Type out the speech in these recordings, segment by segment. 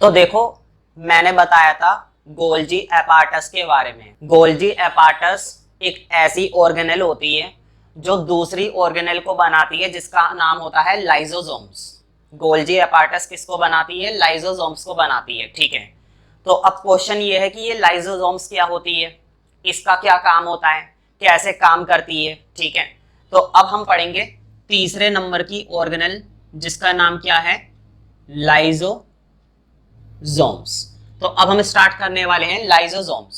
तो देखो, मैंने बताया था गोल्जी एपार्टस के बारे में। गोल्जी एपार्टस एक ऐसी ऑर्गेनेल होती है जो दूसरी ऑर्गेनेल को बनाती है, जिसका नाम होता है लाइसोसोम्स। गोल्जी एपार्टस किसको बनाती है? लाइसोसोम्स को बनाती है। ठीक है, तो अब क्वेश्चन ये है कि ये लाइसोसोम्स क्या होती है, इसका क्या काम होता है, कैसे काम करती है। ठीक है, तो अब हम पढ़ेंगे तीसरे नंबर की ऑर्गेनेल, जिसका नाम क्या है? लाइसोसोम्स। तो अब हम स्टार्ट करने वाले हैं लाइसोसोम्स।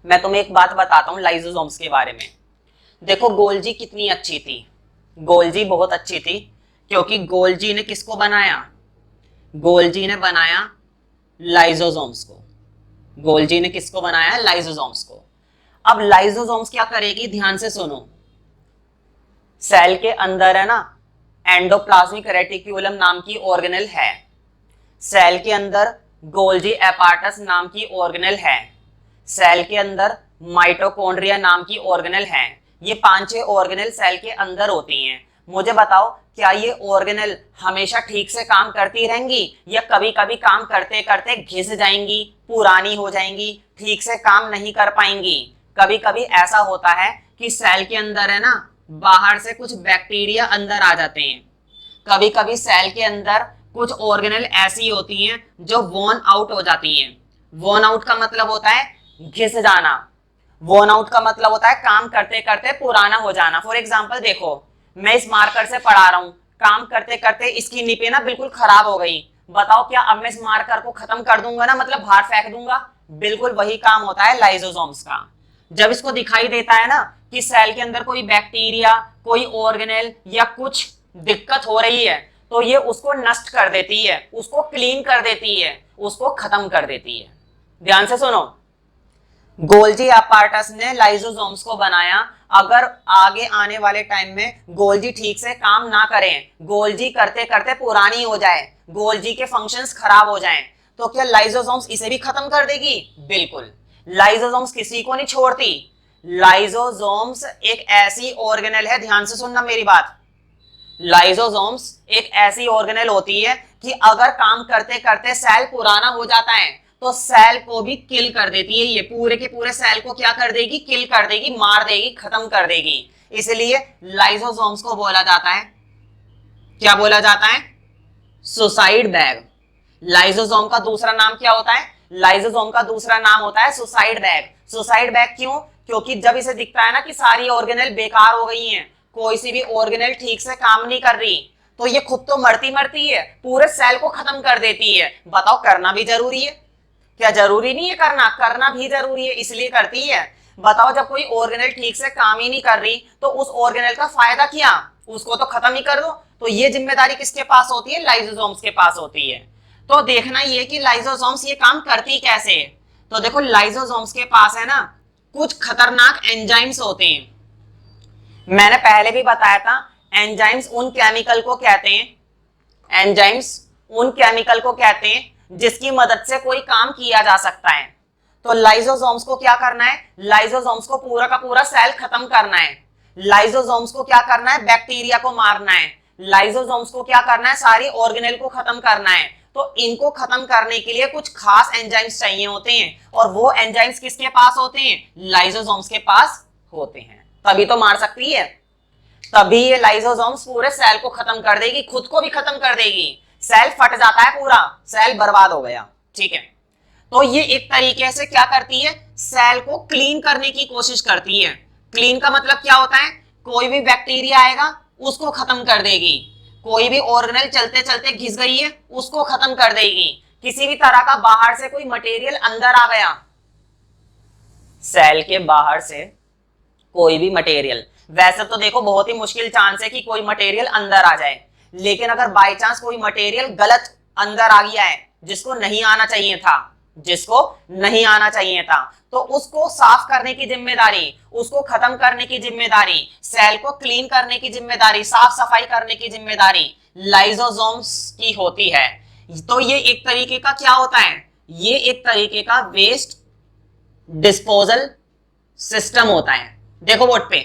मैं तुम्हें एक बात बताता हूं लाइसोसोम्स के बारे में। देखो, गोल्जी कितनी अच्छी थी। गोल्जी बहुत अच्छी थी, क्योंकि गोल्जी ने किसको बनाया? गोल्जी ने बनाया लाइसोसोम्स को। गोल्जी ने किसको बनाया? लाइसोसोम्स को। अब लाइसोसोम्स क्या करेगी, ध्यान से सुनो। सेल के अंदर है ना, एंडोप्लाज्मिक रेटिक्यूलम नाम की ऑर्गेनेल है। सेल के अंदर गोल्जी एपार्टस नाम की ऑर्गेनेल है। सेल के अंदर माइटोकॉन्ड्रिया नाम की ऑर्गेनेल है। ये 5-6 ऑर्गेनेल सेल के अंदर होती हैं। मुझे बताओ, क्या ये ऑर्गेनेल हमेशा ठीक से काम करती रहेंगी, या कभी कभी काम करते करते घिस जाएंगी, पुरानी हो जाएंगी, ठीक से काम नहीं कर पाएंगी? कभी कभी ऐसा होता है कि सेल के अंदर है ना, बाहर से कुछ बैक्टीरिया अंदर आ जाते हैं। कभी कभी सेल के अंदर कुछ ऑर्गेनेल ऐसी होती हैं जो वॉर्न आउट हो जाती हैं। वॉर्न आउट का मतलब होता है घिस जाना। वॉर्न आउट का मतलब होता है काम करते करते पुराना हो जाना। फॉर एग्जांपल देखो, मैं इस मार्कर से पढ़ा रहा हूं, काम करते करते इसकी निपे ना बिल्कुल खराब हो गई। बताओ, क्या अब मैं इस मार्कर को खत्म कर दूंगा ना, मतलब बाहर फेंक दूंगा? बिल्कुल वही काम होता है लाइसोसोम्स का। जब इसको दिखाई देता है ना कि सेल के अंदर कोई बैक्टीरिया, कोई ऑर्गेनेल या कुछ दिक्कत हो रही है, तो ये उसको नष्ट कर देती है, उसको क्लीन कर देती है, उसको खत्म कर देती है। ध्यान से सुनो, गोल्जी एपार्टस ने लाइसोसोम्स को बनाया। अगर आगे आने वाले टाइम में गोल्जी ठीक से काम ना करें, गोल्जी करते करते पुरानी हो जाए, गोल्जी के फंक्शंस खराब हो जाएं, तो क्या लाइसोसोम्स इसे भी खत्म कर देगी? बिल्कुल। लाइसोसोम्स किसी को नहीं छोड़ती। लाइसोसोम्स एक ऐसी ऑर्गेनेल है, ध्यान से सुनना मेरी बात। लाइसोसोम्स एक ऐसी ऑर्गेनेल होती है कि अगर काम करते करते सेल पुराना हो जाता है, तो सेल को भी किल कर देती है। ये पूरे के पूरे सेल को क्या कर देगी? किल कर देगी, मार देगी, खत्म कर देगी। इसलिए लाइसोसोम्स को बोला जाता है, क्या बोला जाता है? Suicide bag. लाइसोसोम का दूसरा नाम क्या होता है? लाइसोसोम का दूसरा नाम होता है सुसाइड बैग। सुसाइड बैग क्यों? क्योंकि जब इसे दिखता है ना कि सारी ऑर्गेनेल बेकार हो गई हैं, कोई सी भी ऑर्गेनेल ठीक से काम नहीं कर रही, तो ये खुद तो मरती मरती है, पूरे सेल को खत्म कर देती है। बताओ, करना भी जरूरी है? क्या जरूरी नहीं है करना? करना भी जरूरी है, इसलिए करती है। बताओ, जब कोई ऑर्गेनेल ठीक से काम ही नहीं कर रही, तो उस ऑर्गेनेल का फायदा क्या? उसको तो खत्म ही कर दो। तो ये जिम्मेदारी किसके पास होती है? लाइसोसोम्स के पास होती है। तो देखना ये कि लाइसोसोम्स ये काम करती कैसे है। तो देखो, लाइसोसोम्स के पास है ना कुछ खतरनाक एंजाइम्स होते हैं। मैंने पहले भी बताया था, एंजाइम्स उन केमिकल को कहते हैं, एंजाइम्स उन केमिकल को कहते हैं जिसकी मदद से कोई काम किया जा सकता है। तो लाइसोसोम्स को क्या करना है? लाइसोसोम्स को पूरा का पूरा सेल खत्म करना है। लाइसोसोम्स को क्या करना है? बैक्टीरिया को मारना है। लाइसोसोम्स को क्या करना है? सारी ऑर्गेनेल को खत्म करना है। तो इनको खत्म करने के लिए कुछ खास एंजाइम्स चाहिए होते हैं, और वो एंजाइम्स किसके पास होते हैं? लाइसोसोम्स के पास होते हैं। तभी तो मार सकती है, तभी ये लाइसोसोम्स पूरे सेल को खत्म कर देगी, खुद को भी खत्म कर देगी। सेल फट जाता है, पूरा सेल बर्बाद हो गया। ठीक है, तो ये एक तरीके से क्या करती है? सेल को क्लीन करने की कोशिश करती है। क्लीन का मतलब क्या होता है? कोई भी बैक्टीरिया आएगा उसको खत्म कर देगी, कोई भी ऑर्गेनेल चलते चलते घिस गई है उसको खत्म कर देगी, किसी भी तरह का बाहर से कोई मटेरियल अंदर आ गया, सेल के बाहर से कोई भी मटेरियल, वैसे तो देखो बहुत ही मुश्किल चांस है कि कोई मटेरियल अंदर आ जाए, लेकिन अगर बाय चांस कोई मटेरियल गलत अंदर आ गया है, जिसको नहीं आना चाहिए था, जिसको नहीं आना चाहिए था, तो उसको साफ करने की जिम्मेदारी, उसको खत्म करने की जिम्मेदारी, सेल को क्लीन करने की जिम्मेदारी, साफ सफाई करने की जिम्मेदारी लाइसोसोम्स की होती है। तो ये एक तरीके का क्या होता है? ये एक तरीके का वेस्ट डिस्पोजल सिस्टम होता है। देखो बोर्ड पे,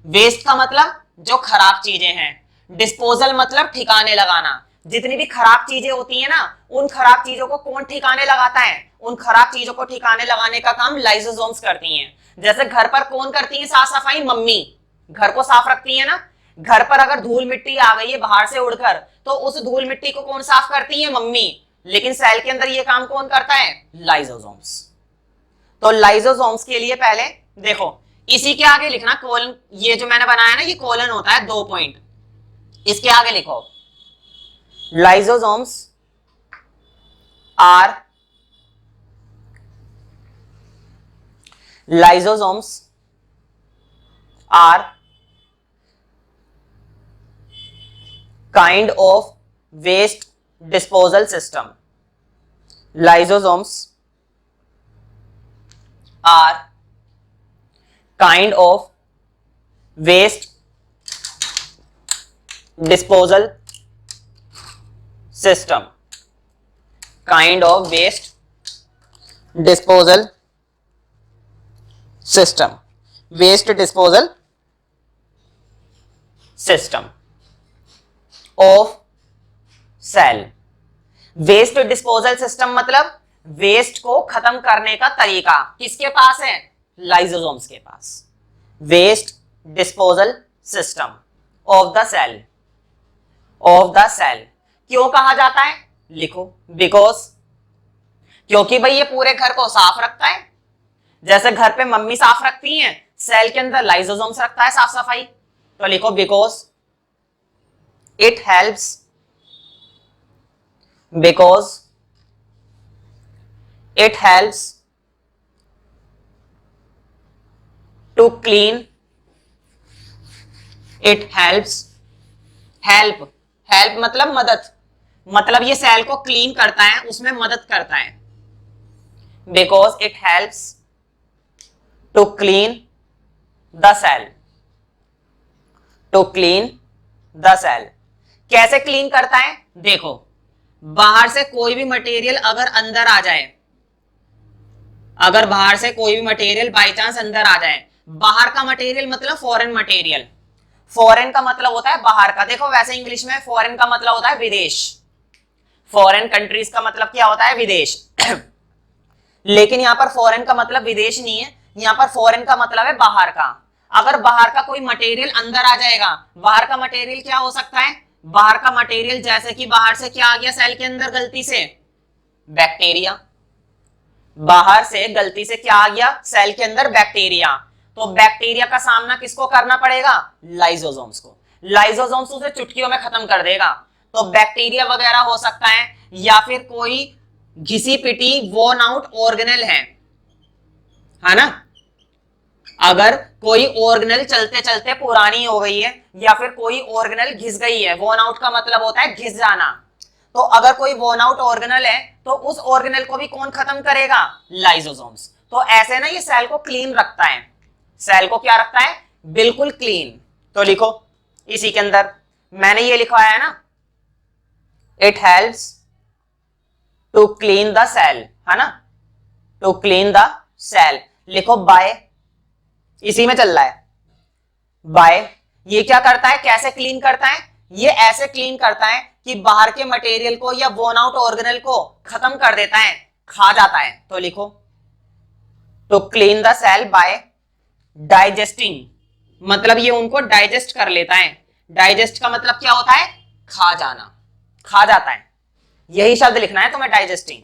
वेस्ट का मतलब जो खराब चीजें हैं, डिस्पोजल मतलब ठिकाने लगाना। जितनी भी खराब चीजें होती है ना, उन खराब चीजों को कौन ठिकाने लगाता है? उन खराब चीजों को ठिकाने लगाने का काम लाइसोसोम्स करती हैं। जैसे घर पर कौन करती है साफ सफाई? मम्मी घर को साफ रखती है ना। घर पर अगर धूल मिट्टी आ गई है बाहर से उड़कर, तो उस धूल मिट्टी को कौन साफ करती है? मम्मी। लेकिन सेल के अंदर ये काम कौन करता है? लाइसोसोम्स। तो लाइसोसोम्स के लिए पहले देखो, इसी के आगे लिखना कोलन, ये जो मैंने बनाया ना ये कोलन होता है 2 पॉइंट, इसके आगे लिखो lysosomes are lysosomes are kind of waste disposal system. Lysosomes are kind of waste disposal system. Kind of waste disposal system. Waste disposal system of cell. Waste disposal system मतलब waste को खत्म करने का तरीका किसके पास है? लाइसोसोम्स के पास। Waste disposal system of the cell, of the cell क्यों कहा जाता है? लिखो बिकॉज, क्योंकि भाई ये पूरे घर को साफ रखता है। जैसे घर पे मम्मी साफ रखती हैं, सेल के अंदर लाइसोसोम्स रखता है साफ सफाई। तो लिखो because it helps, because it helps to clean, it helps, help, help मतलब मदद, मतलब ये सेल को क्लीन करता है, उसमें मदद करता है। Because it helps to clean the cell, to clean the cell। कैसे क्लीन करता है? देखो, बाहर से कोई भी मटेरियल अगर अंदर आ जाए, अगर बाहर से कोई भी मटेरियल बाय चांस अंदर आ जाए, बाहर का मटेरियल मतलब फॉरेन मटेरियल, फॉरेन का मतलब होता है बाहर का। देखो वैसे इंग्लिश में फॉरेन का मतलब होता है विदेश, फॉरेन कंट्रीज का मतलब क्या होता है? विदेश। लेकिन यहां पर फॉरेन का मतलब विदेश नहीं है, यहां पर फॉरेन का मतलब है बाहर का। अगर बाहर का कोई मटेरियल अंदर आ जाएगा, बाहर का मटेरियल क्या हो सकता है? बाहर का मटेरियल जैसे कि बाहर से क्या आ गया सेल के अंदर गलती से? बैक्टीरिया। बाहर से गलती से क्या आ गया सेल के अंदर? बैक्टीरिया। तो बैक्टीरिया का सामना किसको करना पड़ेगा? लाइसोसोम्स को। लाइसोसोम्स उसे चुटकियों में खत्म कर देगा। तो बैक्टीरिया वगैरह हो सकता है, या फिर कोई घिसी पिटी वोन आउट ऑर्गेनेल है ना। अगर कोई ऑर्गेनेल चलते चलते पुरानी हो गई है, या फिर कोई ऑर्गेनेल घिस गई है, वोन आउट का मतलब होता है घिस जाना। तो अगर कोई वोन आउट ऑर्गेनेल है, तो उस ऑर्गेनेल को भी कौन खत्म करेगा? लाइसोसोम्स। तो ऐसे ना ये सेल को क्लीन रखता है, सेल को क्या रखता है? बिल्कुल क्लीन। तो लिखो इसी के अंदर मैंने ये लिखा है ना, it helps to clean the cell, है ना, टू क्लीन द सेल। लिखो बाय, इसी में चल रहा है बाय। ये क्या करता है? कैसे क्लीन करता है? ये ऐसे क्लीन करता है कि बाहर के मटेरियल को या बोन आउट ऑर्गेनेल को खत्म कर देता है, खा जाता है। तो लिखो to clean the cell by digesting, मतलब ये उनको डाइजेस्ट कर लेता है। डाइजेस्ट का मतलब क्या होता है? खा जाना, खा जाता है। यही शब्द लिखना है तुम्हें, digesting.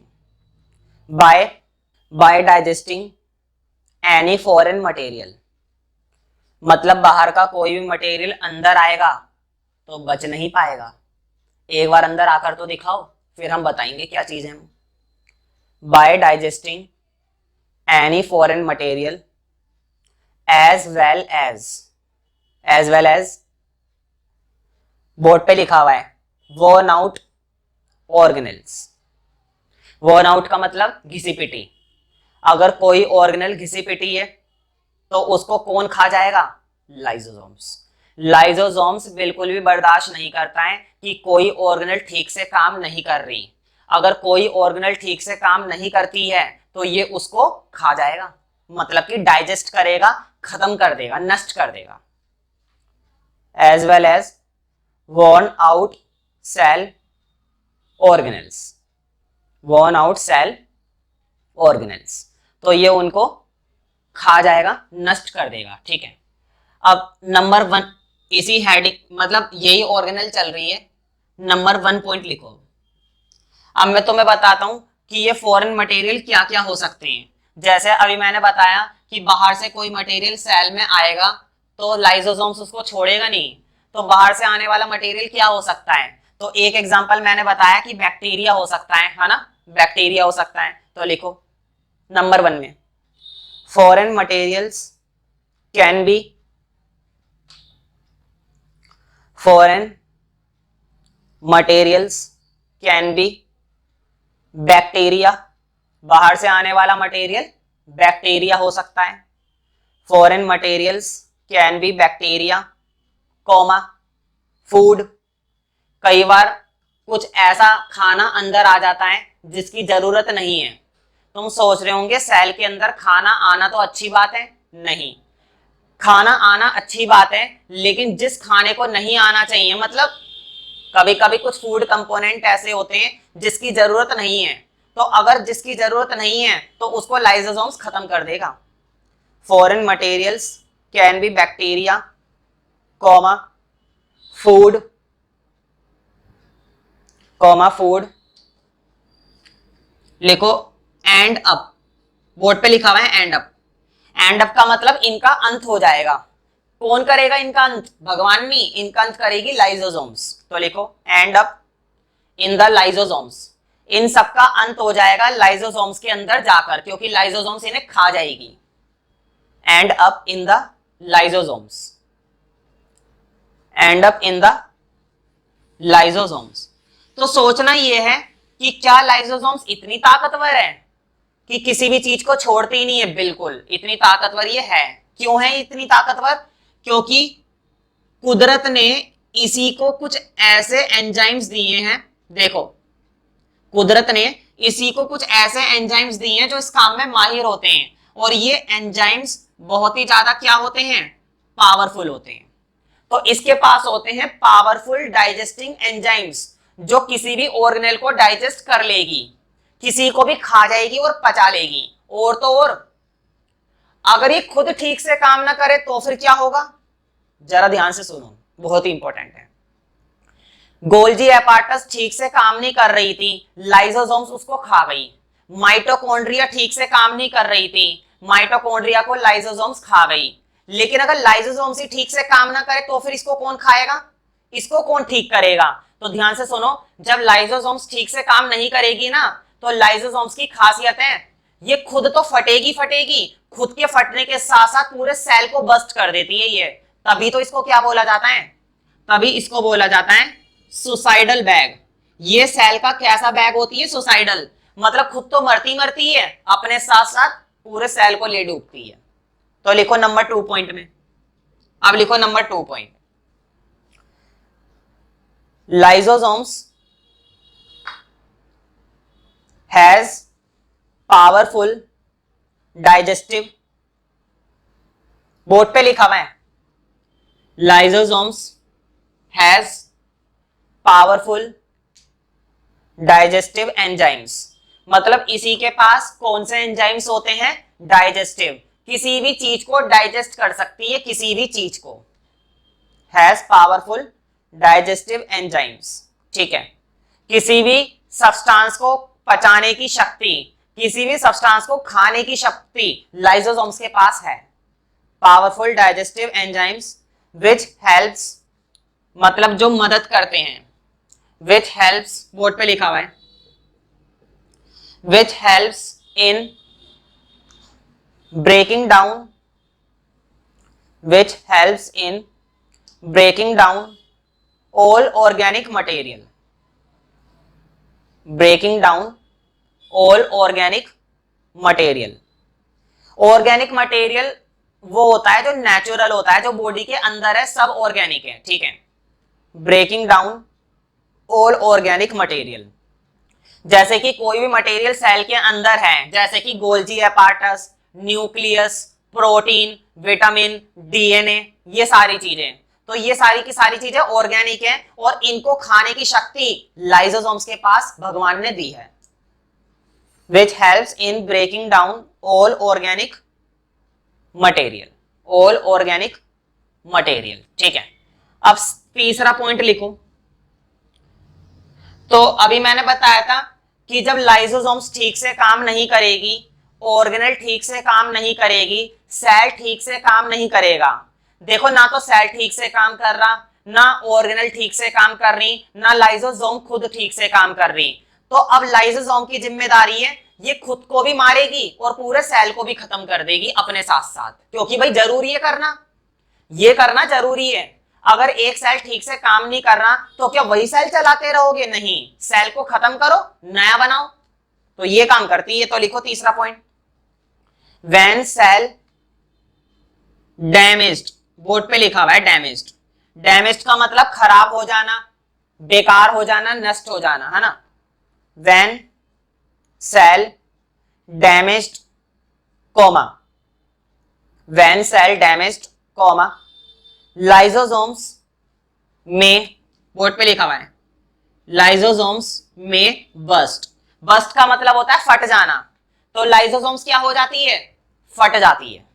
By digesting any foreign material, मतलब बाहर का कोई भी मटेरियल अंदर आएगा तो बच नहीं पाएगा। एक बार अंदर आकर तो दिखाओ, फिर हम बताएंगे क्या चीज है। By digesting any foreign material as well as board पे लिखा हुआ है वोन आउट ऑर्गेनेल्स। वोन आउट का मतलब घिसी पिटी। अगर कोई ऑर्गेनेल घिसी पिटी है तो उसको कौन खा जाएगा? लाइसोसोम्स। लाइसोसोम्स बिल्कुल भी बर्दाश्त नहीं करता है कि कोई ऑर्गेनेल ठीक से काम नहीं कर रही। अगर कोई ऑर्गेनेल ठीक से काम नहीं करती है तो ये उसको खा जाएगा, मतलब कि डाइजेस्ट करेगा, खत्म कर देगा, नष्ट कर देगा। As well as worn out cell organelles, worn out cell organelles. तो ये उनको खा जाएगा, नष्ट कर देगा, ठीक है। अब नंबर 1, इसी हेडिंग मतलब यही ऑर्गेनेल चल रही है, नंबर 1 पॉइंट लिखो। अब मैं तुम्हें बताता हूं कि ये फॉरेन मटेरियल क्या क्या हो सकते हैं। जैसे अभी मैंने बताया कि बाहर से कोई मटेरियल सेल में आएगा तो लाइसोसोम्स उसको छोड़ेगा नहीं, तो बाहर से आने वाला मटेरियल क्या हो सकता है। तो एक एग्जांपल मैंने बताया कि बैक्टीरिया हो सकता है ना, बैक्टीरिया हो सकता है। तो लिखो नंबर 1 में, foreign materials can be, foreign materials can be bacteria, बाहर से आने वाला मटेरियल बैक्टीरिया हो सकता है। Foreign materials can be bacteria, comma food, कई बार कुछ ऐसा खाना अंदर आ जाता है जिसकी जरूरत नहीं है। तुम सोच रहे होंगे सेल के अंदर खाना आना तो अच्छी बात है, नहीं, खाना आना अच्छी बात है, लेकिन जिस खाने को नहीं आना चाहिए, मतलब कभी कभी कुछ फूड कंपोनेंट ऐसे होते हैं जिसकी जरूरत नहीं है, तो अगर जिसकी जरूरत नहीं है तो उसको लाइसोसोम्स खत्म कर देगा। Foreign materials can be bacteria, comma food, comma food, लिखो एंड अप, बोर्ड पे लिखा हुआ है एंड अप। एंड अप का मतलब इनका अंत हो जाएगा। कौन करेगा इनका अंत? भगवान नहीं, इनका अंत करेगी लाइसोसोम्स। तो लिखो end up in the lysosomes, इन सबका अंत हो जाएगा लाइसोसोम्स के अंदर जाकर, क्योंकि लाइसोसोम्स इन्हें खा जाएगी। And up in the lysosomes, and up in the lysosomes. तो सोचना यह है कि क्या लाइसोसोम्स इतनी ताकतवर है कि किसी भी चीज को छोड़ती ही नहीं है? बिल्कुल इतनी ताकतवर ये है। क्यों है इतनी ताकतवर? क्योंकि कुदरत ने इसी को कुछ ऐसे एंजाइम्स दिए हैं, देखो कुदरत ने इसी को कुछ ऐसे एंजाइम्स दिए हैं जो इस काम में माहिर होते हैं, और ये एंजाइम्स बहुत ही ज्यादा क्या होते हैं? पावरफुल होते हैं। तो इसके पास होते हैं पावरफुल डाइजेस्टिंग एंजाइम्स, जो किसी भी ऑर्गेनेल को डाइजेस्ट कर लेगी, किसी को भी खा जाएगी और पचा लेगी। और तो और अगर ये खुद ठीक से काम ना करे तो फिर क्या होगा? जरा ध्यान से सुनो, बहुत ही इंपॉर्टेंट है। गोल्जी एपार्टस ठीक से काम नहीं कर रही थी, लाइसोसोम्स उसको खा गई। माइटोकॉन्ड्रिया ठीक से काम नहीं कर रही थी, माइटोकॉन्ड्रिया को लाइसोसोम्स खा गई। लेकिन अगर लाइसोसोम्स ही ठीक से काम ना करे तो फिर इसको कौन खाएगा? इसको कौन ठीक करेगा? तो ध्यान से सुनो, जब लाइसोसोम्स ठीक से काम नहीं करेगी ना, तो लाइसोसोम्स की खासियत है ये खुद तो फटेगी फटेगी, खुद के फटने के साथ साथ पूरे सेल को बस्ट कर देती है ये। तभी तो इसको क्या बोला जाता है? तभी इसको बोला जाता है सुसाइडल बैग। ये सेल का कैसा बैग होती है? सुसाइडल, मतलब खुद तो मरती मरती है, अपने साथ साथ पूरे सेल को ले डूबती है। तो लिखो नंबर 2 पॉइंट में, अब लिखो number 2 point, lysosomes has powerful digestive, board पे लिखा हुआ है lysosomes has powerful digestive enzymes, मतलब इसी के पास कौन से एंजाइम्स होते हैं? डाइजेस्टिव, किसी भी चीज को डाइजेस्ट कर सकती है, किसी भी चीज को। हैज पावरफुल डाइजेस्टिव एंजाइम्स, ठीक है। किसी भी सब्सटेंस को पचाने की शक्ति, किसी भी सब्सटेंस को खाने की शक्ति लाइसोसोम्स के पास है। Powerful digestive enzymes which helps, मतलब जो मदद करते हैं, विच हेल्प्स, बोर्ड पे लिखा हुआ है, which helps in breaking down, which helps in breaking down all organic material, breaking down all organic material. Organic material वो होता है जो नेचुरल होता है, जो बॉडी के अंदर है, सब ऑर्गेनिक है, ठीक है। Breaking down all organic material, जैसे कि कोई भी मटेरियल सेल के अंदर है, जैसे कि Golgi apparatus, nucleus, protein, vitamin, DNA, ये सारी चीजें तो ये सारी की सारी चीजें ऑर्गेनिक है और इनको खाने की शक्ति लाइसोसोम्स के पास भगवान ने दी है, which helps in breaking down all organic material, all organic material। ठीक है, अब तीसरा पॉइंट लिखो। तो अभी मैंने बताया था कि जब लाइसोसोम्स ठीक से काम नहीं करेगी, ऑर्गेनेल ठीक से काम नहीं करेगी, सेल ठीक से काम नहीं करेगा। देखो ना तो सेल ठीक से काम कर रहा, ना ऑर्गेनेल ठीक से काम कर रही, ना लाइसोसोम खुद ठीक से काम कर रही। तो अब लाइसोसोम की जिम्मेदारी है ये खुद को भी मारेगी और पूरे सेल को भी खत्म कर देगी अपने साथ साथ, क्योंकि भाई जरूरी है करना, ये करना जरूरी है। अगर एक सेल ठीक से काम नहीं कर रहा तो क्या वही सेल चलाते रहोगे? नहीं, सेल को खत्म करो, नया बनाओ। तो ये काम करती है। तो लिखो तीसरा point, when cell damaged, board पे लिखा हुआ है डैमेज्ड। डैमेज्ड का मतलब खराब हो जाना, बेकार हो जाना, नष्ट हो जाना, है ना। When cell damaged comma, when cell damaged comma lysosomes में, बोर्ड पे लिखा हुआ है लाइसोसोम्स में बस्ट। बस्ट का मतलब होता है फट जाना। तो लाइसोसोम्स क्या हो जाती है? फट जाती है।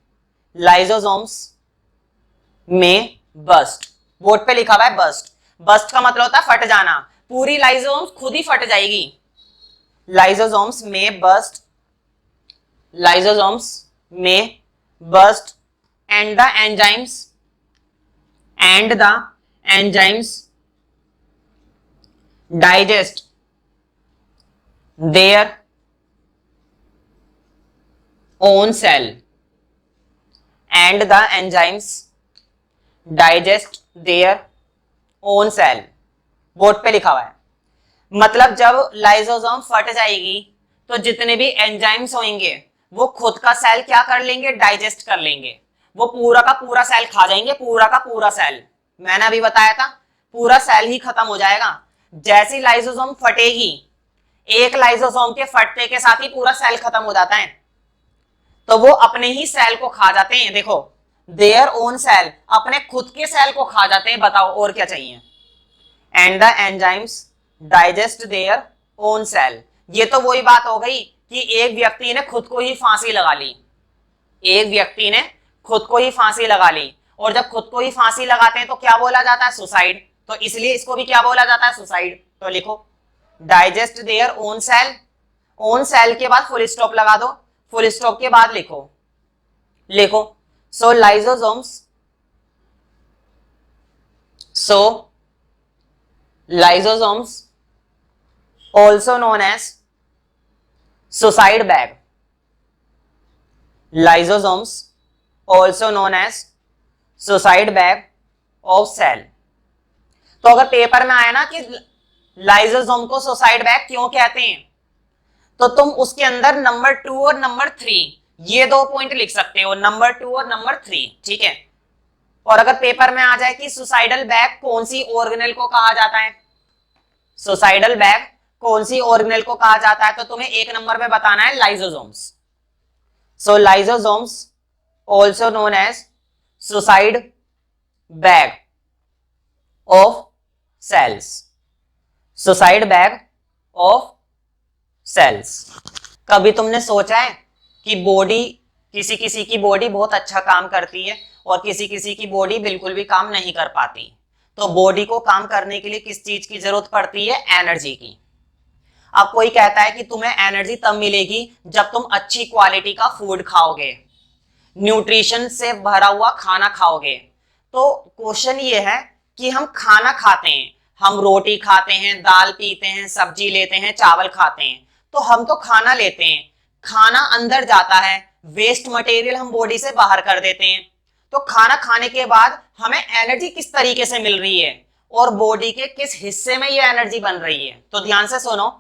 लाइसोसोम्स में बस्ट, बोर्ड पे लिखा हुआ है बस्ट। बस्ट का मतलब होता है फट जाना, पूरी लाइसोसोम्स खुद ही फट जाएगी। लाइसोसोम्स में बस्ट, लाइसोसोम्स में bast and the enzymes, and the enzymes digest their own cell, and the enzymes digest their own cell। Board पे लिखा हुआ है। मतलब जब लाइसोसोम फट जाएगी तो जितने भी एंजाइम्स होंगे वो खुद का सेल क्या कर लेंगे? डाइजेस्ट कर लेंगे। वो पूरा का पूरा सेल खा जाएंगे, पूरा का पूरा सेल। मैंने अभी बताया था पूरा सेल ही खत्म हो जाएगा। जैसी लाइसोसोम फटेगी, एक लाइसोसोम के फटने के साथ ही पूरा सेल खत्म हो जाता है। तो वो अपने ही सेल को खा जाते हैं। देखो, देयर ओन सेल, अपने खुद के सेल को खा जाते हैं। बताओ और क्या चाहिए? And the enzymes digest their own cell. ये तो वही बात हो गई कि एक व्यक्ति ने खुद को ही फांसी लगा ली। एक व्यक्ति ने खुद को ही फांसी लगा ली, और जब खुद को ही फांसी लगाते हैं तो क्या बोला जाता है? सुसाइड। तो इसलिए इसको भी क्या बोला जाता है? सुसाइड। तो लिखो digest their own cell, own cell के बाद फुल स्टॉप लगा दो, फुल स्टॉप के बाद लिखो, लिखो so lysosomes, so lysosomes also known as suicide bag, lysosomes also known as suicide bag of cell। तो अगर पेपर में आया ना कि लाइसोसोम को सुसाइड बैग क्यों कहते हैं, तो तुम उसके अंदर नंबर 2 और नंबर 3 ये 2 पॉइंट लिख सकते हो, नंबर 2 और नंबर 3। ठीक है। और अगर पेपर में आ जाए कि सुसाइडल बैग कौन सी ऑर्गेनेल को कहा जाता है, सुसाइडल बैग कौन सी ऑर्गेनेल को कहा जाता है, तो तुम्हें एक नंबर में बताना है lysosomes. So lysosomes also known as suicide bag of cells, suicide bag of cells। कभी तुमने सोचा है कि बॉडी, किसी किसी की बॉडी बहुत अच्छा काम करती है और किसी किसी की बॉडी बिल्कुल भी काम नहीं कर पाती। तो बॉडी को काम करने के लिए किस चीज की जरूरत पड़ती है? एनर्जी की। अब कोई कहता है कि तुम्हें एनर्जी तब मिलेगी जब तुम अच्छी क्वालिटी का फूड खाओगे, न्यूट्रिशन से भरा हुआ खाना खाओगे। तो क्वेश्चन ये है कि हम खाना खाते हैं, हम रोटी खाते हैं, दाल पीते हैं, सब्जी लेते हैं, चावल खाते हैं, तो हम तो खाना लेते हैं, खाना अंदर जाता है, वेस्ट मटेरियल हम बॉडी से बाहर कर देते हैं। तो खाना खाने के बाद हमें एनर्जी किस तरीके से मिल रही है और बॉडी के किस हिस्से में ये एनर्जी बन रही है? तो ध्यान से सुनो।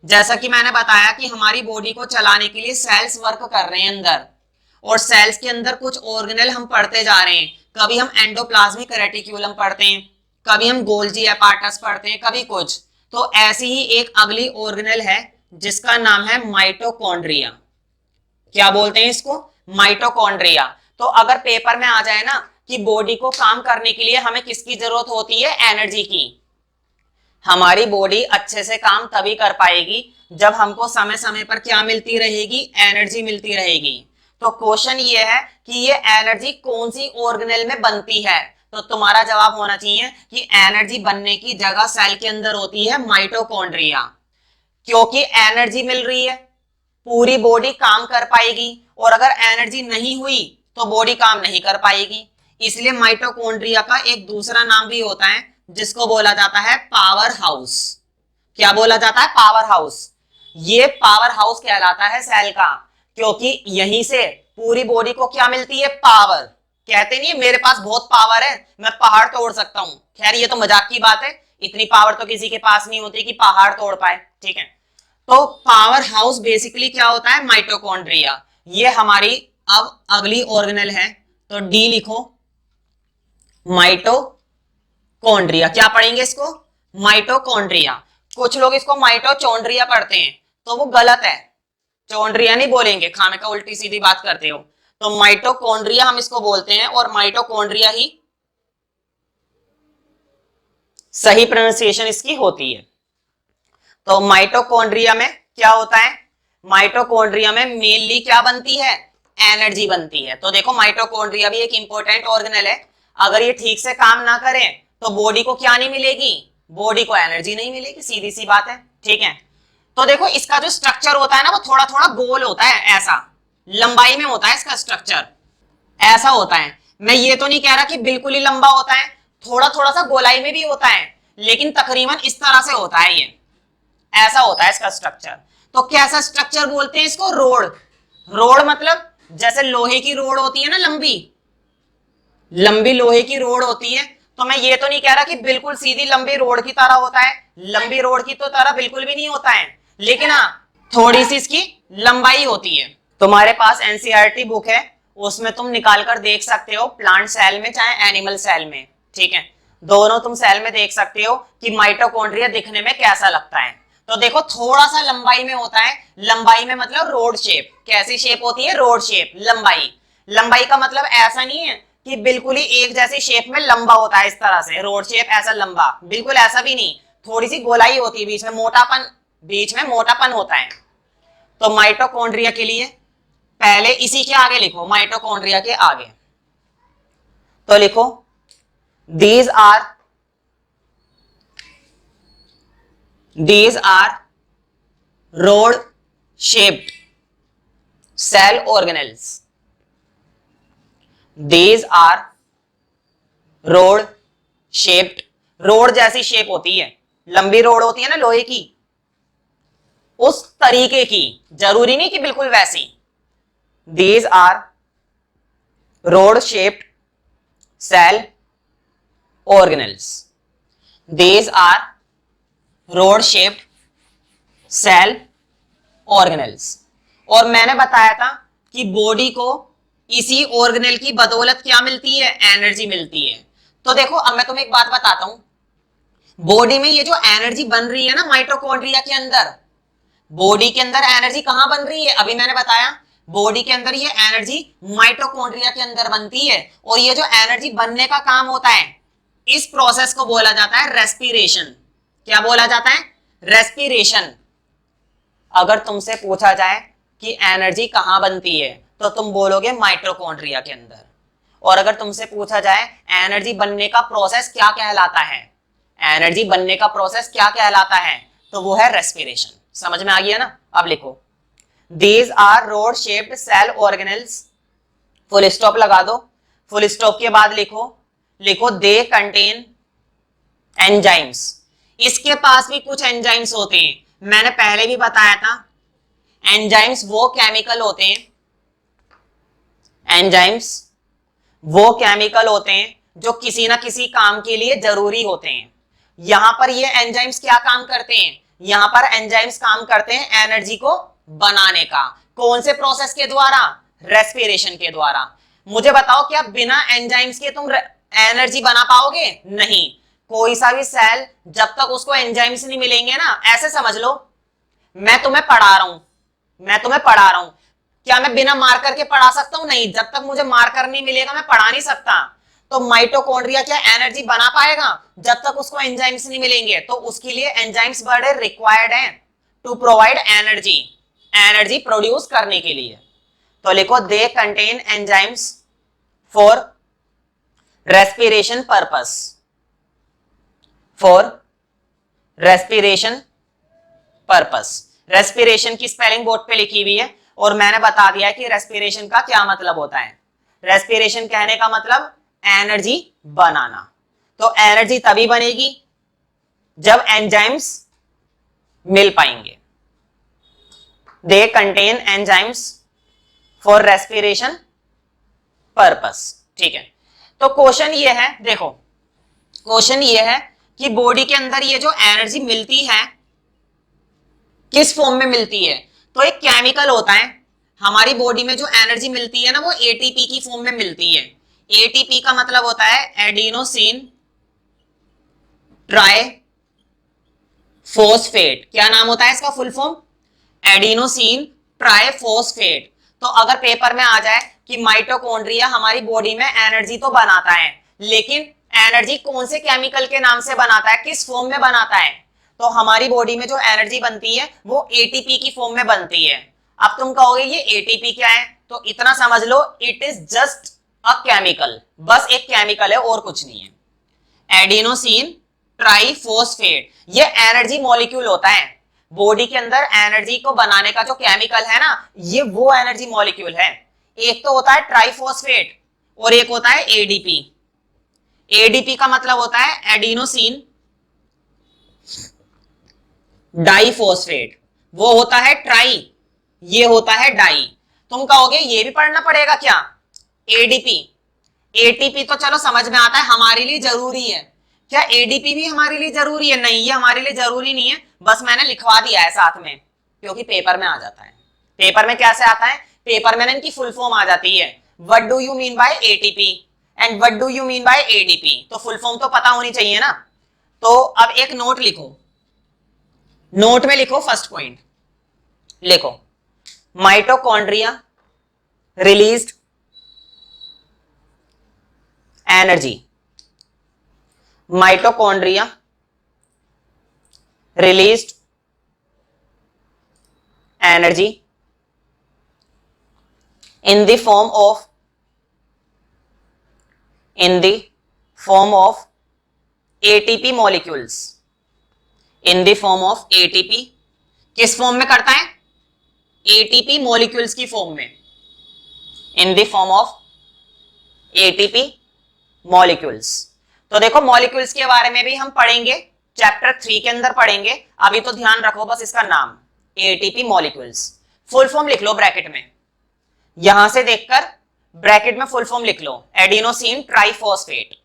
जैसा कि मैंने बताया कि हमारी बॉडी को चलाने के लिए सेल्स वर्क कर रहे हैं अंदर, और सेल्स के अंदर कुछ ऑर्गेनेल हम पढ़ते जा रहे हैं। कभी हम एंडोप्लाज्मिक रेटिक्यूलम पढ़ते हैं, कभी हम गोल्जी एपार्टस पढ़ते हैं, कभी कुछ। तो ऐसी ही एक अगली ऑर्गेनेल है जिसका नाम है माइटोकॉन्ड्रिया। क्या बोलते हैं इसको? माइटोकॉन्ड्रिया। तो अगर पेपर में आ जाए ना कि बॉडी को काम करने के लिए हमें किसकी जरूरत होती है? एनर्जी की। हमारी बॉडी अच्छे से काम तभी कर पाएगी जब हमको समय समय पर क्या मिलती रहेगी? एनर्जी मिलती रहेगी। तो क्वेश्चन ये है कि ये एनर्जी कौन सी ऑर्गेनेल में बनती है? तो तुम्हारा जवाब होना चाहिए कि एनर्जी बनने की जगह सेल के अंदर होती है माइटोकॉन्ड्रिया। क्योंकि एनर्जी मिल रही है पूरी बॉडी काम कर पाएगी, और अगर एनर्जी नहीं हुई तो बॉडी काम नहीं कर पाएगी। इसलिए माइटोकॉन्ड्रिया का एक दूसरा नाम भी होता है जिसको बोला जाता है पावर हाउस। क्या बोला जाता है? Power house. ये पावर हाउस कहलाता है सेल का, क्योंकि यहीं से पूरी बॉडी को क्या मिलती है? पावर। कहते नहीं है मेरे पास बहुत पावर है, मैं पहाड़ तोड़ सकता हूं। खैर ये तो मजाक की बात है, इतनी पावर तो किसी के पास नहीं होती कि पहाड़ तोड़ पाए, ठीक है। तो पावर हाउस बेसिकली क्या होता है? माइटोकॉन्ड्रिया। ये हमारी अब अगली ऑर्गेनेल है, तो डी लिखो, माइटोकॉन्ड्रिया। क्या पढ़ेंगे इसको? माइटोकॉन्ड्रिया। कुछ लोग इसको माइटोचोंड्रिया पढ़ते हैं, तो वो गलत है। चोंड्रिया नहीं बोलेंगे, खाने का उल्टी सीधी बात करते हो। तो माइटोकॉन्ड्रिया हम इसको बोलते हैं, और माइटोकॉन्ड्रिया ही सही प्रोनाउंसिएशन इसकी होती है। तो माइटोकॉन्ड्रिया में क्या होता है? माइटोकॉन्ड्रिया में मेनली क्या बनती है? एनर्जी बनती है। तो देखो माइटोकॉन्ड्रिया भी एक इंपॉर्टेंट ऑर्गेनेल है। अगर ये ठीक से काम ना करे तो बॉडी को क्या नहीं मिलेगी? बॉडी को एनर्जी नहीं मिलेगी, सीधी सी बात है, ठीक है। तो देखो इसका जो स्ट्रक्चर होता है ना, वो थोड़ा थोड़ा गोल होता है, ऐसा लंबाई में होता है इसका स्ट्रक्चर, ऐसा होता है। मैं ये तो नहीं कह रहा कि बिल्कुल ही लंबा होता है, थोड़ा थोड़ा सा गोलाई में भी होता है, लेकिन तकरीबन इस तरह से होता है, ये ऐसा होता है इसका स्ट्रक्चर। तो कैसा स्ट्रक्चर बोलते हैं इसको? रोड। रोड मतलब जैसे लोहे की रोड होती है ना, लंबी लंबी लोहे की रोड होती है। तो मैं ये तो नहीं कह रहा कि बिल्कुल सीधी लंबी रोड की तरह होता है, लंबी रोड की तो तरह बिल्कुल भी नहीं होता है, लेकिन हाँ थोड़ी सी इसकी लंबाई होती है। तुम्हारे पास एनसीईआरटी बुक है, उसमें तुम निकाल कर देख सकते हो, प्लांट सेल में चाहे एनिमल सेल में, ठीक है, दोनों तुम सेल में देख सकते हो कि माइटोकॉन्ड्रिया दिखने में कैसा लगता है। तो देखो थोड़ा सा लंबाई में होता है, लंबाई में मतलब रोड शेप। कैसी शेप होती है? रोड शेप, लंबाई। लंबाई का मतलब ऐसा नहीं है कि बिल्कुल ही एक जैसी शेप में लंबा होता है, इस तरह से रोड शेप ऐसा लंबा, बिल्कुल ऐसा भी नहीं, थोड़ी सी गोलाई होती है, बीच में मोटापन होता है। तो माइटोकॉन्ड्रिया के लिए पहले इसी के आगे लिखो, माइटोकॉन्ड्रिया के आगे तो लिखो these are rod shaped cell organelles. These are rod shaped, road जैसी शेप होती है, लंबी रोड होती है ना लोहे की, उस तरीके की, जरूरी नहीं कि बिल्कुल वैसी। These are rod shaped cell organelles. These are rod shaped cell organelles. और मैंने बताया था कि बॉडी को इसी ऑर्गेनेल की बदौलत क्या मिलती है? एनर्जी मिलती है। तो देखो अब मैं तुम्हें एक बात बताता हूं, बॉडी में ये जो एनर्जी बन रही है ना माइटोकॉन्ड्रिया के अंदर, बॉडी के अंदर एनर्जी कहां बन रही है? अभी मैंने बताया बॉडी के अंदर ये एनर्जी माइटोकॉन्ड्रिया के अंदर बनती है, और ये जो एनर्जी बनने का काम होता है, इस प्रोसेस को बोला जाता है रेस्पिरेशन। क्या बोला जाता है? रेस्पिरेशन। अगर तुमसे पूछा जाए कि एनर्जी कहां बनती है तो तुम बोलोगे माइटोकॉन्ड्रिया के अंदर, और अगर तुमसे पूछा जाए एनर्जी बनने का प्रोसेस क्या कहलाता है, एनर्जी बनने का प्रोसेस क्या कहलाता है, तो वो है रेस्पिरेशन। समझ में आ गया ना? अब लिखो These are rod shaped cell organelles, full stop लगा दो। फुल स्टॉप के बाद लिखो दे कंटेन एंजाइम्स। इसके पास भी कुछ एंजाइम्स होते हैं, मैंने पहले भी बताया था। एंजाइम्स वो केमिकल होते हैं, एंजाइम्स वो केमिकल होते हैं जो किसी ना किसी काम के लिए जरूरी होते हैं। यहां पर ये एंजाइम्स क्या काम करते हैं? यहां पर एंजाइम्स काम करते हैं एनर्जी को बनाने का। कौन से प्रोसेस के द्वारा? रेस्पिरेशन के द्वारा। मुझे बताओ क्या बिना एंजाइम्स के तुम एनर्जी बना पाओगे? नहीं। कोई सा भी सेल जब तक उसको एंजाइम्स नहीं मिलेंगे ना, ऐसे समझ लो मैं तुम्हें पढ़ा रहा हूं, क्या मैं बिना मार्कर के पढ़ा सकता हूं? नहीं, जब तक मुझे मार्कर नहीं मिलेगा मैं पढ़ा नहीं सकता। तो माइटोकॉन्ड्रिया क्या एनर्जी बना पाएगा जब तक उसको एंजाइम्स नहीं मिलेंगे, तो उसके लिए एंजाइम्स बड़े रिक्वायर्ड हैं to provide energy, energy produce करने के लिए। तो लिखो they contain enzymes for respiration purpose, for respiration purpose. Respiration की स्पेलिंग बोर्ड पे लिखी हुई है और मैंने बता दिया कि रेस्पिरेशन का क्या मतलब होता है। रेस्पिरेशन कहने का मतलब एनर्जी बनाना। तो एनर्जी तभी बनेगी जब एंजाइम्स मिल पाएंगे। दे contain enzymes for respiration purpose. ठीक है, तो क्वेश्चन ये है, देखो क्वेश्चन ये है कि बॉडी के अंदर ये जो एनर्जी मिलती है किस फॉर्म में मिलती है। तो एक केमिकल होता है, हमारी बॉडी में जो एनर्जी मिलती है ना वो एटीपी की फॉर्म में मिलती है। एटीपी का मतलब होता है एडिनोसिन ट्राई फोस्फेट। क्या नाम होता है इसका full form? Adenosine try phosphate. तो अगर पेपर में आ जाए कि माइटोकॉन्ड्रिया हमारी बॉडी में एनर्जी तो बनाता है, लेकिन एनर्जी कौन से केमिकल के नाम से बनाता है, किस फॉर्म में बनाता है, तो हमारी बॉडी में जो एनर्जी बनती है वो एटीपी की फॉर्म में बनती है। अब तुम कहोगे ये एटीपी क्या है, तो इतना समझ लो it is just a chemical, बस एक केमिकल है और कुछ नहीं है। एडिनोसिन ट्राइफॉस्फेट ये एनर्जी मॉलिक्यूल होता है। बॉडी के अंदर एनर्जी को बनाने का जो केमिकल है ना, ये वो एनर्जी मॉलिक्यूल है। एक तो होता है ट्राइफॉस्फेट और एक होता है एडीपी। एडीपी का मतलब होता है एडिनोसिन डाइफॉस्फेट, वो होता है ट्राई, ये होता है डाई। तुम कहोगे ये भी पढ़ना पड़ेगा क्या? एडीपी एटीपी तो चलो समझ में आता है, हमारे लिए जरूरी है। क्या एडीपी भी हमारे लिए जरूरी है? नहीं, ये हमारे लिए जरूरी नहीं है, बस मैंने लिखवा दिया है साथ में क्योंकि पेपर में आ जाता है। पेपर में कैसे आता है? पेपर में ना इनकी फुल फॉर्म आ जाती है, what do you mean by ATP and what do you mean by ADP. तो फुल फॉर्म तो पता होनी चाहिए ना। तो अब एक नोट लिखो, नोट में लिखो फर्स्ट पॉइंट लिखो, mitochondria released energy, mitochondria released energy in the form of ATP molecules, in the form of ATP। किस फॉर्म में करता है? ATP molecules की फॉर्म में, in the form of ATP molecules। तो देखो मॉलिक्यूल्स के बारे में भी हम पढ़ेंगे, चैप्टर 3 के अंदर पढ़ेंगे। अभी तो ध्यान रखो बस इसका नाम, एटीपी मॉलिक्यूल्स। फुल फॉर्म लिख लो ब्रैकेट में, यहां से देखकर ब्रैकेट में फुल फॉर्म लिख लो, adenosine triphosphate.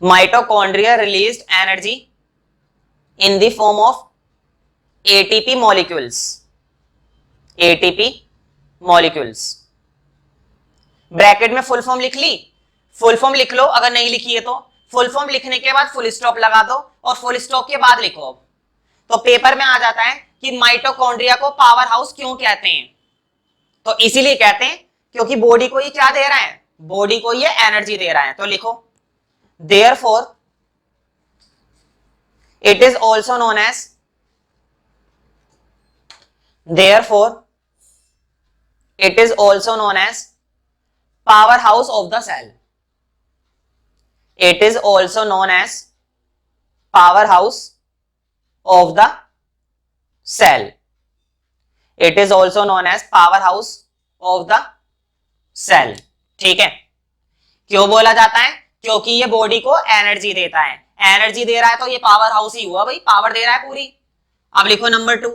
Mitochondria released energy in the form of ATP molecules, ATP molecules. Bracket में फुल फॉर्म लिख ली, फुल फॉर्म लिख लो, अगर नहीं लिखी है तो फुल फॉर्म लिखने के बाद फुल स्टॉप लगा दो और फुल स्टॉप के बाद लिखो। तो पेपर में आ जाता है कि माइटोकॉन्ड्रिया को पावर हाउस क्यों कहते हैं, तो इसीलिए कहते हैं क्योंकि बॉडी को ये क्या दे रहा है, बॉडी को ये एनर्जी दे रहा है। तो लिखो therefore it is also known as, therefore it is also known as power house of the cell, it is also known as powerhouse of the cell, it is also known as powerhouse of the cell। ठीक है, क्यों बोला जाता है? क्योंकि ये body को energy देता है, एनर्जी दे रहा है तो ये पावर हाउस ही हुआ भाई, पावर दे रहा है पूरी। अब लिखो नंबर 2।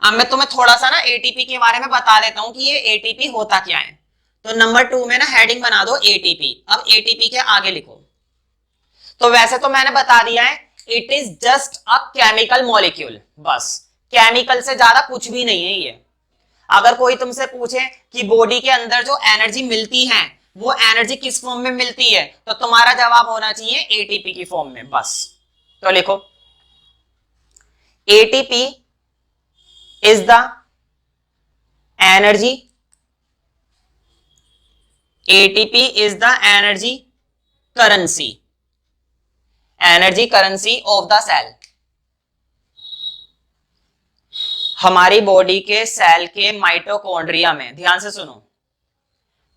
अब मैं तुम्हें थोड़ा सा ना एटीपी के बारे में बता देता हूं कि ये एटीपी होता क्या है। तो नंबर 2 में ना हेडिंग बना दो एटीपी। अब एटीपी के आगे लिखो, तो वैसे तो मैंने बता दिया है it is just a chemical molecule, बस केमिकल से ज्यादा कुछ भी नहीं है ये। अगर कोई तुमसे पूछे कि बॉडी के अंदर जो एनर्जी मिलती है वो एनर्जी किस फॉर्म में मिलती है, तो तुम्हारा जवाब होना चाहिए एटीपी की फॉर्म में, बस। तो लिखो ATP is the energy ATP is the energy currency, energy currency of the cell. हमारी बॉडी के सेल के माइटोकॉन्ड्रिया में, ध्यान से सुनो,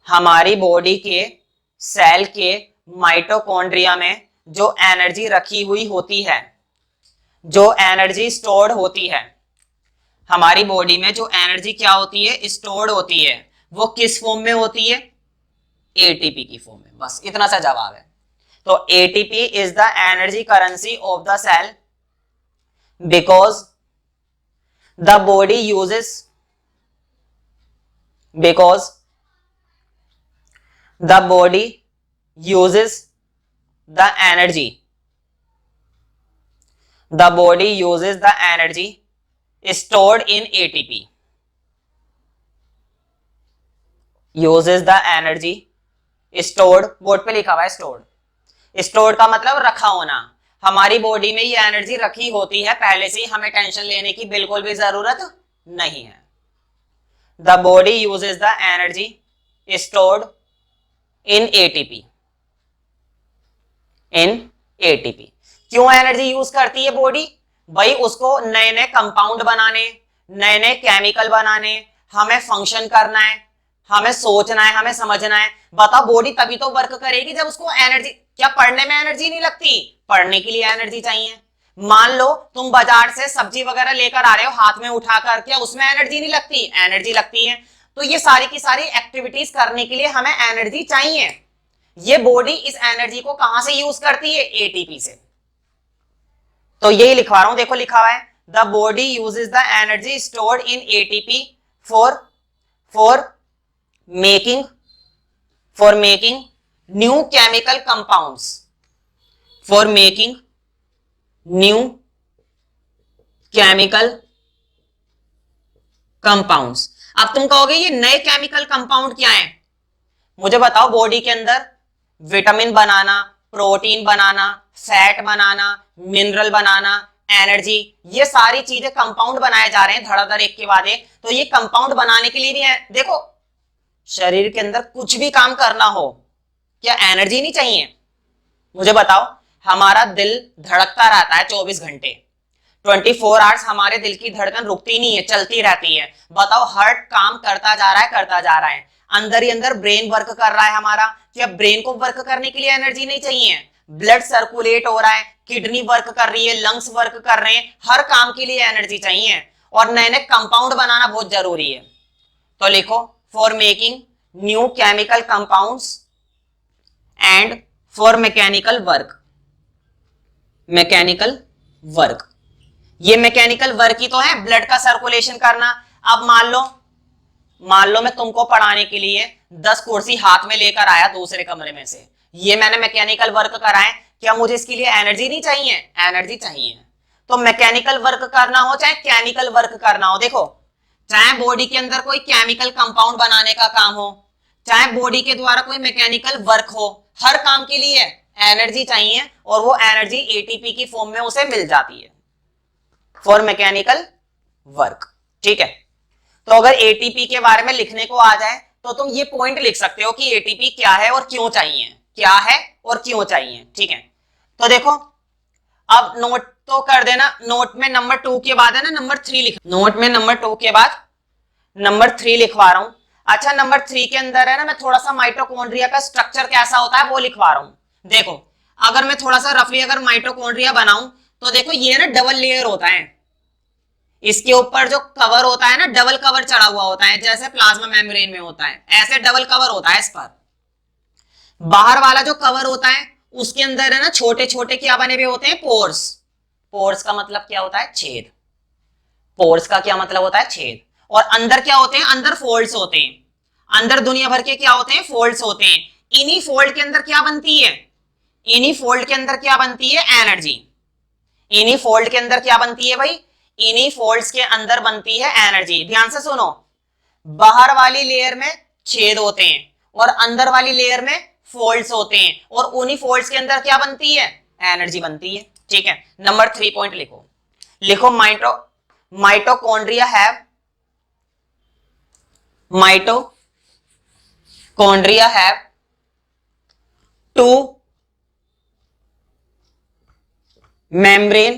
हमारी बॉडी के सेल के माइटोकॉन्ड्रिया में जो एनर्जी रखी हुई होती है, जो एनर्जी स्टोर्ड होती है, हमारी बॉडी में जो एनर्जी क्या होती है, स्टोर्ड होती है, वो किस फॉर्म में होती है, एटीपी की फॉर्म में। बस इतना सा जवाब है। तो ATP is the energy currency of the cell because the body uses because the body uses the energy, the body uses the energy stored in ATP, uses the energy stored, board पे लिखा हुआ है stored, stored का मतलब रखा होना। हमारी body में ये एनर्जी रखी होती है पहले से ही, हमें टेंशन लेने की बिल्कुल भी जरूरत नहीं है। The body uses the energy stored in ATP, in ATP. क्यों एनर्जी यूज करती है बॉडी? भाई उसको नए नए कंपाउंड बनाने, नए नए केमिकल बनाने, हमें फंक्शन करना है, हमें सोचना है, हमें समझना है। बताओ बॉडी तभी तो वर्क करेगी जब उसको एनर्जी, क्या पढ़ने में एनर्जी नहीं लगती? पढ़ने के लिए एनर्जी चाहिए। मान लो तुम बाजार से सब्जी वगैरह लेकर आ रहे हो, हाथ में उठा कर, क्या उसमें एनर्जी नहीं लगती? एनर्जी लगती है। तो ये सारी की सारी एक्टिविटीज करने के लिए हमें एनर्जी चाहिए। ये बॉडी इस एनर्जी को कहां से यूज करती है? एटीपी से। तो यही लिखवा रहा हूं, देखो लिखा हुआ है the body uses the energy stored in ATP for making new chemical compounds, for making new chemical compounds. अब तुम कहोगे ये नए केमिकल कंपाउंड क्या है? मुझे बताओ, बॉडी के अंदर विटामिन बनाना, प्रोटीन बनाना, फैट बनाना, मिनरल बनाना, एनर्जी, ये सारी चीजें कंपाउंड बनाए जा रहे हैं धड़ाधड़ एक के बाद एक। तो ये कंपाउंड बनाने के लिए भी है। देखो शरीर के अंदर कुछ भी काम करना हो, क्या एनर्जी नहीं चाहिए? मुझे बताओ, हमारा दिल धड़कता रहता है 24 घंटे, 24 आवर्स हमारे दिल की धड़कन रुकती नहीं है, चलती रहती है। बताओ हार्ट काम करता जा रहा है, करता जा रहा है, अंदर ही अंदर ब्रेन वर्क कर रहा है हमारा। क्या ब्रेन को वर्क करने के लिए एनर्जी नहीं चाहिए? ब्लड सर्कुलेट हो रहा है, किडनी वर्क कर रही है, लंग्स वर्क कर रहे हैं, हर काम के लिए एनर्जी चाहिए। और नए नए कंपाउंड बनाना बहुत जरूरी है। तो लिखो for making new chemical compounds and for mechanical work, mechanical work. ये मैकेनिकल वर्क ही तो है, ब्लड का सर्कुलेशन करना। अब मान लो मैं तुमको पढ़ाने के लिए 10 कुर्सी हाथ में लेकर आया दूसरे कमरे में से, ये मैंने मैकेनिकल वर्क करा है। क्या मुझे इसके लिए एनर्जी नहीं चाहिए? एनर्जी चाहिए। तो मैकेनिकल वर्क करना हो चाहे केमिकल वर्क करना हो, देखो चाहे बॉडी के अंदर कोई केमिकल कंपाउंड बनाने का काम हो, चाहे बॉडी के द्वारा कोई मैकेनिकल वर्क हो, हर काम के लिए एनर्जी चाहिए और वो एनर्जी एटीपी की फॉर्म में उसे मिल जाती है फॉर मैकेनिकल वर्क। ठीक है, तो अगर एटीपी के बारे में लिखने को आ जाए तो तुम ये पॉइंट लिख सकते हो कि एटीपी क्या है और क्यों चाहिए, क्या है और क्यों चाहिए। ठीक है, तो देखो अब नोट तो कर देना, नोट में नंबर 2 के बाद है ना नंबर 3 लिख, नोट में नंबर 2 के बाद नंबर 3 लिखवा रहा हूं। अच्छा नंबर 3 के अंदर है ना, मैं थोड़ा सा माइटोकॉन्ड्रिया का स्ट्रक्चर कैसा होता है वो लिखवा रहा हूं। देखो अगर मैं थोड़ा सा रफली अगर माइटोकॉन्ड्रिया बनाऊं तो देखो ये ना डबल लेयर होता है, इसके ऊपर जो कवर होता है ना डबल कवर चढ़ा हुआ होता है, जैसे प्लाज्मा मेम्ब्रेन में होता है ऐसे डबल कवर होता है इस पर। बाहर वाला जो कवर होता है उसके अंदर है ना छोटे छोटे क्या बने हुए होते हैं? पोर्स। पोर्स का मतलब क्या होता है? छेद। पोर्स का क्या मतलब होता है? छेद। और अंदर क्या होते हैं? अंदर फोल्ड्स होते हैं, अंदर दुनिया भर के क्या होते हैं? फोल्ड्स होते हैं। इन्हीं फोल्ड के अंदर क्या बनती है? इन्हीं फोल्ड के अंदर क्या बनती है? एनर्जी। इन्हीं फोल्ड के अंदर क्या बनती है भाई? इन्हीं फोल्ड्स के अंदर बनती है एनर्जी। ध्यान से सुनो, बाहर वाली लेयर में छेद होते हैं और अंदर वाली लेयर में फोल्ड्स होते हैं, और उन्हीं फोल्ड्स के अंदर क्या बनती है? एनर्जी बनती है। ठीक है, नंबर 3 पॉइंट लिखो, लिखो mitochondria have chondria have two membrane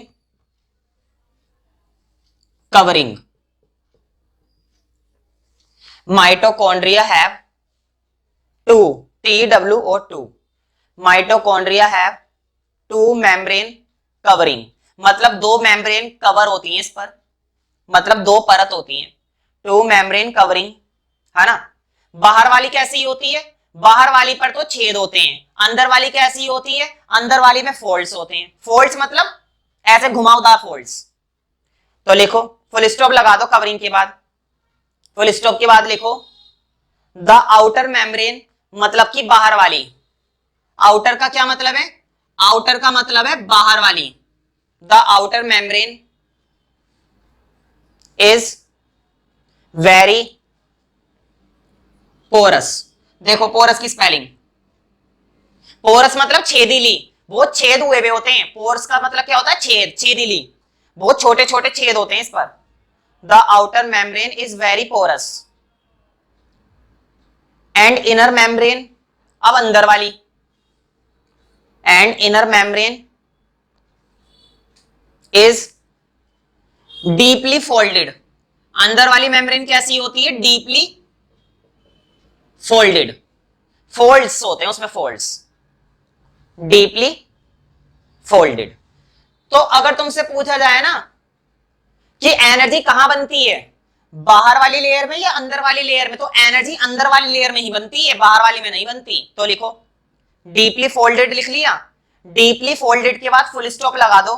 covering. Mitochondria have two, TWO2. Mitochondria have two membrane covering. मतलब दो membrane cover होती हैं इस पर, मतलब दो परत होती हैं, two membrane covering, है ना। बाहर वाली कैसी होती है, बाहर वाली पर तो छेद होते हैं, अंदर वाली कैसी होती है, अंदर वाली में फोल्ड्स होते हैं। फोल्ड्स मतलब ऐसे घुमावदार फोल्ड्स। तो लिखो, फुल स्टॉप लगा दो कवरिंग के बाद, फुल स्टॉप के बाद लिखो द आउटर मेम्ब्रेन, मतलब कि बाहर वाली। आउटर का क्या मतलब है, आउटर का मतलब है बाहर वाली। The outer membrane is very porous. देखो पोरस की स्पेलिंग, पोरस मतलब छेदीली, बहुत छेद हुए हुए होते हैं। पोरस का मतलब क्या होता है, छेद, छेदीली, बहुत छोटे छोटे छेद होते हैं इस पर। The outer membrane is very porous and inner membrane, अब अंदर वाली, and inner membrane is deeply folded. अंदर वाली मेम्ब्रेन कैसी होती है, डीपली फोल्डेड, फोल्ड्स होते हैं उसमें, फोल्ड्स, डीपली फोल्डेड। तो अगर तुमसे पूछा जाए ना कि एनर्जी कहां बनती है, बाहर वाली लेयर में या अंदर वाली लेयर में, तो एनर्जी अंदर वाली लेयर में ही बनती है, बाहर वाली में नहीं बनती। तो लिखो डीपली फोल्डेड लिख लिया, डीपली फोल्डेड के बाद फुल स्टॉप लगा दो,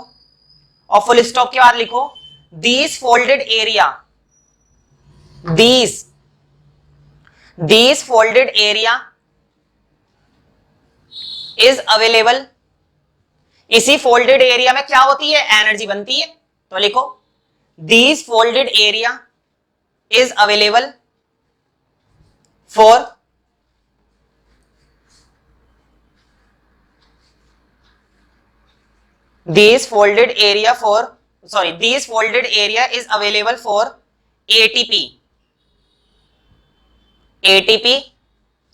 और फुल स्टॉप के बाद लिखो these folded area, these folded area is available. इसी फोल्डेड एरिया में क्या होती है, एनर्जी बनती है। तो लिखो these folded area is available for these folded area for these folded area is available for ATP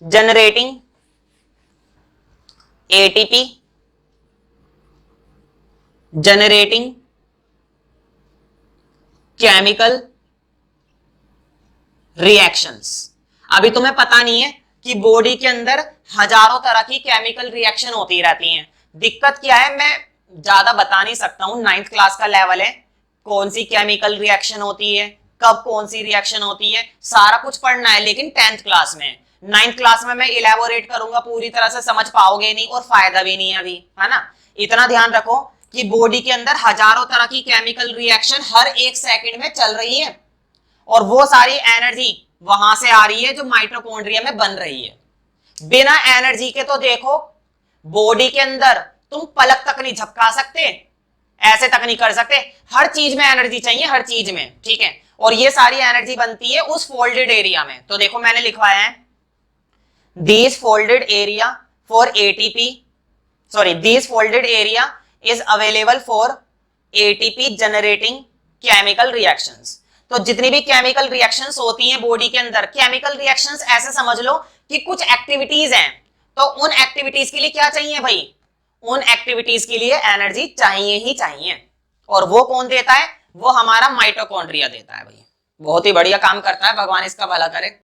generating chemical reactions। अभी तुम्हें पता नहीं है कि बॉडी के अंदर हजारों तरह की केमिकल रिएक्शन होती रहती हैं। दिक्कत क्या है, मैं ज्यादा बता नहीं सकता हूं, 9th क्लास का लेवल है, कौन सी केमिकल रिएक्शन होती है, कब कौन सी रिएक्शन होती है, सारा कुछ पढ़ना है। लेकिन 10th क्लास में, 9th क्लास में मैं इलेबोरेट करूंगा, पूरी तरह से समझ पाओगे नहीं और फायदा भी नहीं है अभी, है ना। इतना ध्यान रखो कि बॉडी के अंदर हजारों तरह की केमिकल रिएक्शन हर एक सेकंड में चल रही है, और वो सारी एनर्जी वहां से आ रही है जो माइटोकॉन्ड्रिया में बन रही है। बिना एनर्जी के तो देखो बॉडी के अंदर तुम पलक तक नहीं झपका सकते, ऐसे तक नहीं कर सकते, हर चीज में एनर्जी चाहिए, हर चीज में, ठीक है। और ये सारी एनर्जी बनती है उस फोल्डेड एरिया में। तो देखो मैंने लिखवाया है this folded area for ATP, this folded area is available for ATP generating chemical reactions. तो जितनी भी केमिकल रिएक्शंस होती हैं बॉडी के अंदर, केमिकल रिएक्शंस ऐसे समझ लो कि कुछ एक्टिविटीज हैं, तो उन एक्टिविटीज के लिए क्या चाहिए भाई, उन एक्टिविटीज के लिए एनर्जी चाहिए ही चाहिए। और वो कौन देता है, वो हमारा माइटोकॉन्ड्रिया देता है भाई। बहुत ही बढ़िया काम करता है, भगवान इसका भला करे।